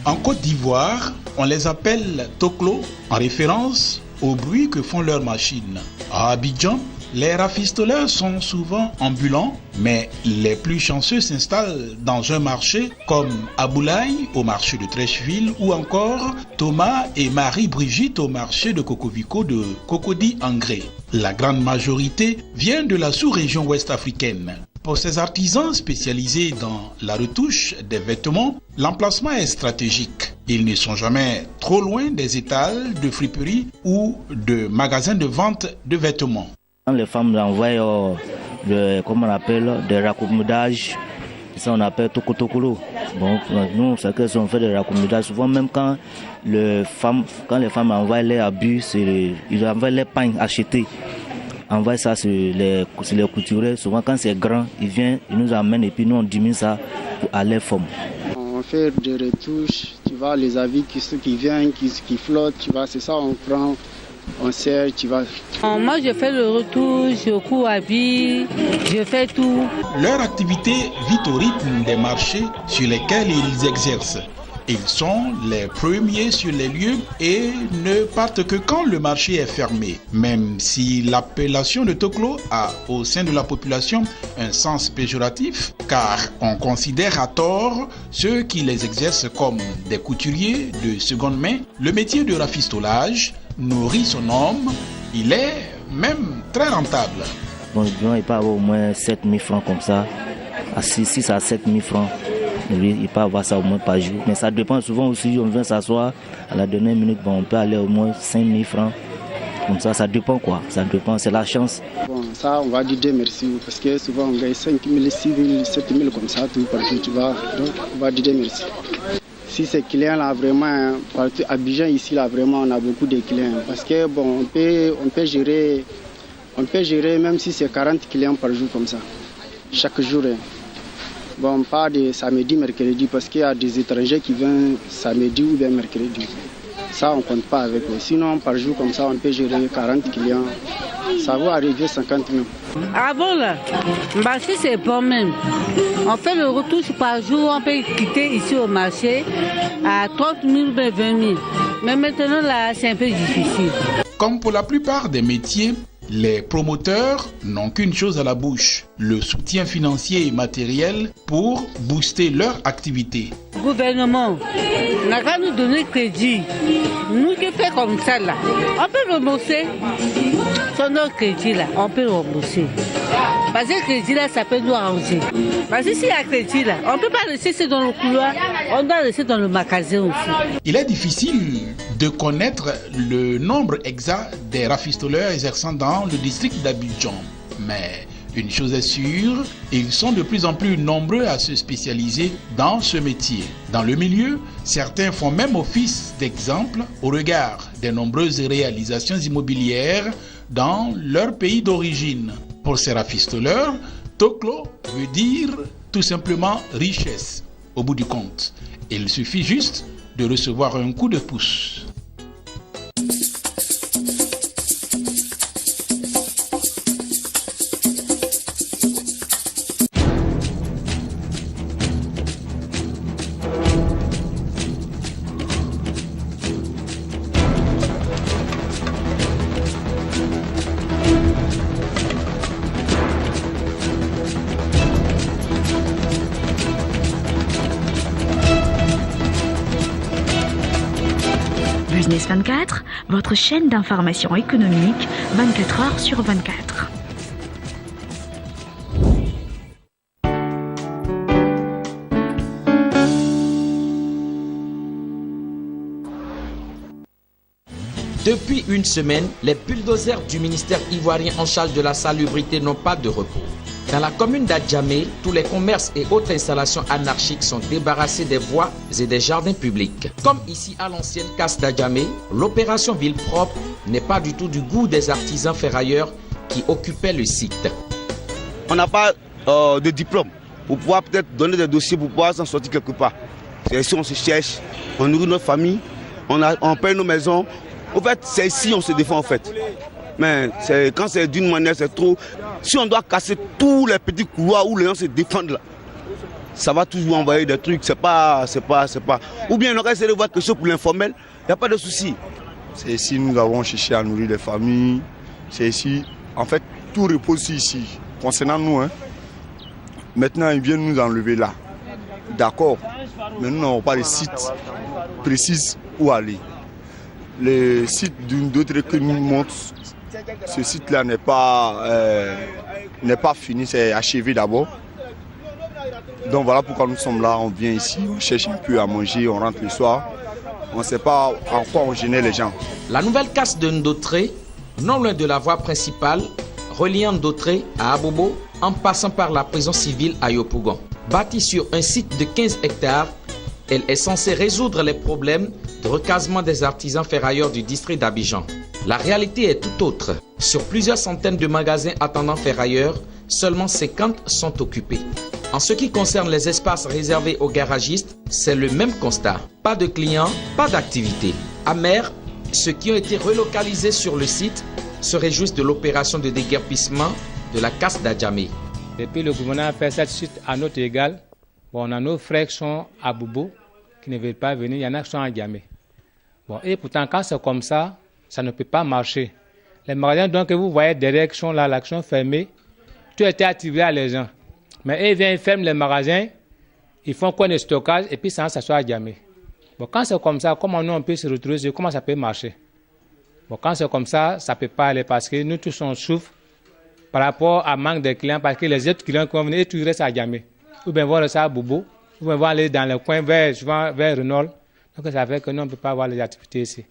En Côte d'Ivoire, on les appelle toklo en référence au bruit que font leurs machines. À Abidjan, les rafistoleurs sont souvent ambulants, mais les plus chanceux s'installent dans un marché comme Aboulaye au marché de Trècheville ou encore Thomas et Marie-Brigitte au marché de Cocovico de Cocody-Angré. La grande majorité vient de la sous-région ouest africaine. Pour ces artisans spécialisés dans la retouche des vêtements, l'emplacement est stratégique. Ils ne sont jamais trop loin des étals de friperies ou de magasins de vente de vêtements. Les femmes envoient comme on appelle, des raccommodages. Ça on appelle tokotokolo. Bon, nous, c'est que si on fait des raccommodages, souvent même quand les femmes envoient les habits, ils envoient les pagnes achetés. Envoie ça sur les couturiers. Souvent quand c'est grand, ils viennent, ils nous amènent et puis nous on diminue ça pour aller forme. On fait des retouches, tu vois, les habits qui viennent, qui flottent, tu vois, c'est ça, on prend, on serre, tu vois. Moi je fais le retouche, je couds habits, je fais tout. Leur activité vit au rythme des marchés sur lesquels ils exercent. Ils sont les premiers sur les lieux et ne partent que quand le marché est fermé. Même si l'appellation de toklo a au sein de la population un sens péjoratif, car on considère à tort ceux qui les exercent comme des couturiers de seconde main, le métier de rafistolage nourrit son homme, il est même très rentable. Bon, il peut avoir au moins 7 000 francs comme ça, à 6 à 7 000 francs. Oui, il peut avoir ça au moins par jour. Mais ça dépend souvent aussi, on vient s'asseoir à la dernière minute, bon, on peut aller au moins 5 000 francs. Comme ça dépend quoi, ça dépend, c'est la chance. Bon, ça on va dire Dieu merci, parce que souvent on gagne 5 000, 6 000, 7 000 comme ça, tout partout, tu vois. Donc on va dire Dieu merci. Si ces clients-là vraiment, partout à Abidjan ici, là vraiment on a beaucoup de clients. Parce que bon, on peut gérer même si c'est 40 clients par jour comme ça, chaque jour. Bon, pas de samedi, mercredi, parce qu'il y a des étrangers qui viennent samedi ou bien mercredi. Ça, on ne compte pas avec eux. Sinon, par jour, comme ça, on peut gérer 40 clients. Ça va arriver 50 000. Avant, là, si c'est bon même. On fait le retouche par jour, on peut quitter ici au marché à 30 000 ou 20 000. Mais maintenant, là, c'est un peu difficile. Comme pour la plupart des métiers, les promoteurs n'ont qu'une chose à la bouche, le soutien financier et matériel pour booster leur activité. Le gouvernement n'a qu'à nous donner crédit. Nous qui faisons comme ça, là, on peut rembourser. Sur notre crédit, là, on peut rembourser. Parce que le crédit, là, ça peut nous arranger. Parce que s'il y a crédit, là, on ne peut pas rester dans le couloir, on doit rester dans le magasin aussi. Il est difficile de connaître le nombre exact des rafistoleurs exerçant dans le district d'Abidjan. Mais une chose est sûre, ils sont de plus en plus nombreux à se spécialiser dans ce métier. Dans le milieu, certains font même office d'exemple au regard des nombreuses réalisations immobilières dans leur pays d'origine. Pour ces rafistoleurs, toklo veut dire tout simplement richesse. Au bout du compte, il suffit juste de recevoir un coup de pouce. Business 24, votre chaîne d'information économique, 24 heures sur 24. Depuis une semaine, les bulldozers du ministère ivoirien en charge de la salubrité n'ont pas de repos. Dans la commune d'Adjamé, tous les commerces et autres installations anarchiques sont débarrassés des voies et des jardins publics. Comme ici à l'ancienne casse d'Adjamé, l'opération Ville propre n'est pas du tout du goût des artisans ferrailleurs qui occupaient le site. On n'a pas de diplôme pour pouvoir peut-être donner des dossiers pour pouvoir s'en sortir quelque part. C'est ici on se cherche, on nourrit notre famille, on paye nos maisons. En fait, c'est ici on se défend en fait. Mais quand c'est d'une manière, c'est trop. Si on doit casser tous les petits couloirs où les gens se défendent là, ça va toujours envoyer des trucs, c'est pas. Ou bien on aurait essayé de voir quelque chose pour l'informel, il n'y a pas de souci. C'est ici nous avons cherché à nourrir les familles. C'est ici, en fait, tout repose ici. Concernant nous, hein. Maintenant ils viennent nous enlever là. D'accord, mais nous n'avons pas de site précis où aller. Le site d'une d'autres que nous montre, ce site-là n'est pas fini, c'est achevé d'abord. Donc voilà pourquoi nous sommes là, on vient ici, on cherche un peu à manger, on rentre le soir. On ne sait pas en quoi on gênait les gens. La nouvelle casse de Ndotré, non loin de la voie principale, reliant Ndotré à Abobo, en passant par la prison civile à Yopougon. Bâtie sur un site de 15 hectares, elle est censée résoudre les problèmes de recasement des artisans ferrailleurs du district d'Abidjan. La réalité est tout autre. Sur plusieurs centaines de magasins attendant ferrailleurs, seulement 50 sont occupés. En ce qui concerne les espaces réservés aux garagistes, c'est le même constat. Pas de clients, pas d'activité. Amers, ceux qui ont été relocalisés sur le site se réjouissent de l'opération de déguerpissement de la casse d'Adjamé. Depuis le gouvernement a fait cette suite à notre égal, on a nos frères qui sont à Bobo, qui ne veulent pas venir, il y en a qui sont à Djamé. Et pourtant, quand c'est comme ça, ça ne peut pas marcher. Les magasins donc, que vous voyez derrière qui sont là, qui sont fermés, tout a été activé à les gens. Mais ils viennent, ils ferment les magasins, ils font quoi de stockage et puis ça s'assoit à Djamé. Quand c'est comme ça, comment nous on peut se retrouver, comment ça peut marcher? Quand c'est comme ça, ça ne peut pas aller parce que nous tous on souffre par rapport à manque de clients parce que les autres clients qui vont venir, ils restent à Djamé. Ou bien voir ça à Bobo, ou bien aller dans le coin vers Renault. Donc ça fait que nous on ne peut pas avoir les activités ici.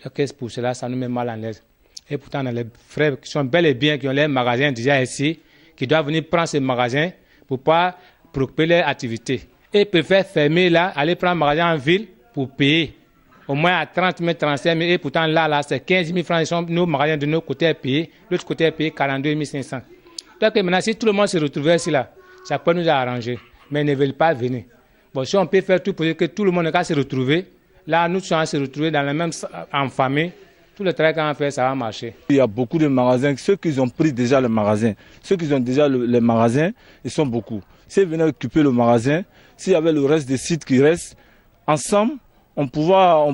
Donc pour cela, ça nous met mal en l'aise. Et pourtant, on a les frères qui sont bel et bien, qui ont les magasins déjà ici, qui doivent venir prendre ces magasins pour pouvoir préoccuper leurs activités. Et ils préfèrent fermer là, aller prendre un magasin en ville pour payer. Au moins à 30 000, 35 000. Et pourtant là c'est 15 000 francs. Nos magasins de notre côté est payé. L'autre côté est payé 42 500. Donc maintenant, si tout le monde se retrouvait ici, là, ça peut nous arranger. Mais ils ne veulent pas venir. Si on peut faire tout pour que tout le monde se retrouve, là, nous sommes se retrouver dans la même en famille. Tout le travail qu'on fait, ça va marcher. Il y a beaucoup de magasins. Ceux qui ont pris déjà le magasin, ceux qui ont déjà les magasins, ils sont beaucoup. S'ils venaient occuper le magasin, s'il y avait le reste des sites qui restent, ensemble, on pourra,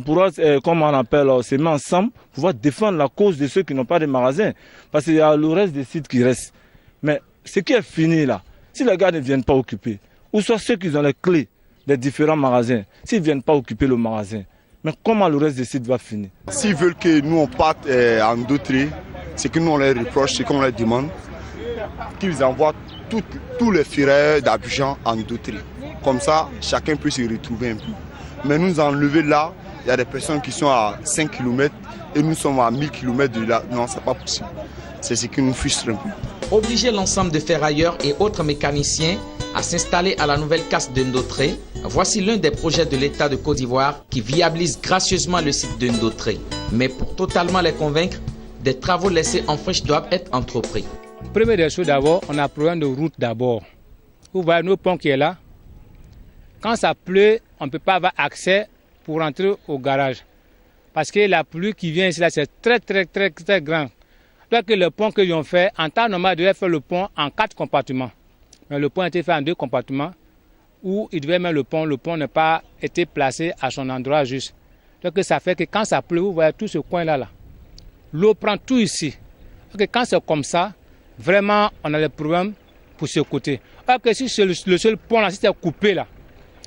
comme on appelle, se mettre ensemble, pouvoir défendre la cause de ceux qui n'ont pas de magasins. Parce qu'il y a le reste des sites qui restent. Mais ce qui est fini là, si les gars ne viennent pas occuper, ou soit ceux qui ont les clés des différents magasins, s'ils ne viennent pas occuper le magasin, mais comment le reste des sites va finir? S'ils veulent que nous on parte en Ndotré, c'est que nous on les reproche, c'est qu'on leur demande qu'ils envoient tous les ferrailleurs d'Abidjan en Ndotré. Comme ça, chacun peut se retrouver un peu. Mais nous enlever là, il y a des personnes qui sont à 5 km et nous sommes à 1000 km de là. Non, c'est pas possible. C'est ce qui nous frustre un peu. Obliger l'ensemble de ferrailleurs et autres mécaniciens à s'installer à la nouvelle casse de Ndotré, voici l'un des projets de l'État de Côte d'Ivoire qui viabilise gracieusement le site de Ndotré. Mais pour totalement les convaincre, des travaux laissés en friche doivent être entrepris. Première des choses d'abord, on a un problème de route d'abord. Vous voyez nos ponts qui est là. Quand ça pleut, on ne peut pas avoir accès pour rentrer au garage. Parce que la pluie qui vient ici, là, c'est très grand. Donc le pont qu'ils ont fait, en temps normal, ils devaient faire le pont en 4 compartiments. Mais le pont a été fait en 2 compartiments où ils devaient mettre le pont n'a pas été placé à son endroit juste. Donc ça fait que quand ça pleut, vous voyez tout ce coin-là, l'eau prend tout ici. Donc quand c'est comme ça, vraiment, on a des problèmes pour ce côté. Alors que si c'est le seul pont là, si c'est coupé là,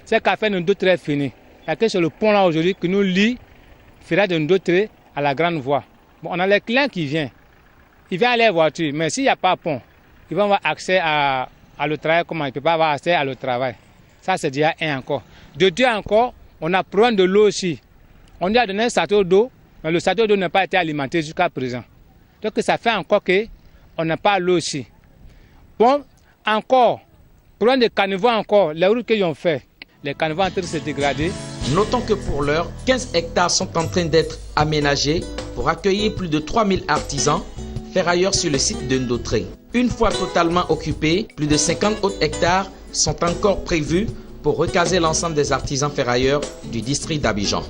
c'est qu'à faire Ndotré est fini. C'est le pont là aujourd'hui qui nous lie Ferrat de Ndotré à la grande voie. On a les clients qui viennent. Ils viennent à leur voiture, mais s'il n'y a pas de pont, ils vont avoir accès à le travail, comment ils ne peuvent pas avoir accès à le travail. Ça, c'est déjà un encore. De deux encore, on a problème de l'eau aussi. On lui a donné un château d'eau, mais le château d'eau n'a pas été alimenté jusqu'à présent. Donc ça fait encore qu'on n'a pas l'eau aussi. Bon, encore, problème de caniveau encore, les routes qu'ils ont fait, les caniveaux sont en train de se dégrader. Notons que pour l'heure, 15 hectares sont en train d'être aménagés pour accueillir plus de 3000 artisans ferrailleurs sur le site de Ndotré. Une fois totalement occupés, plus de 50 autres hectares sont encore prévus pour recaser l'ensemble des artisans ferrailleurs du district d'Abidjan.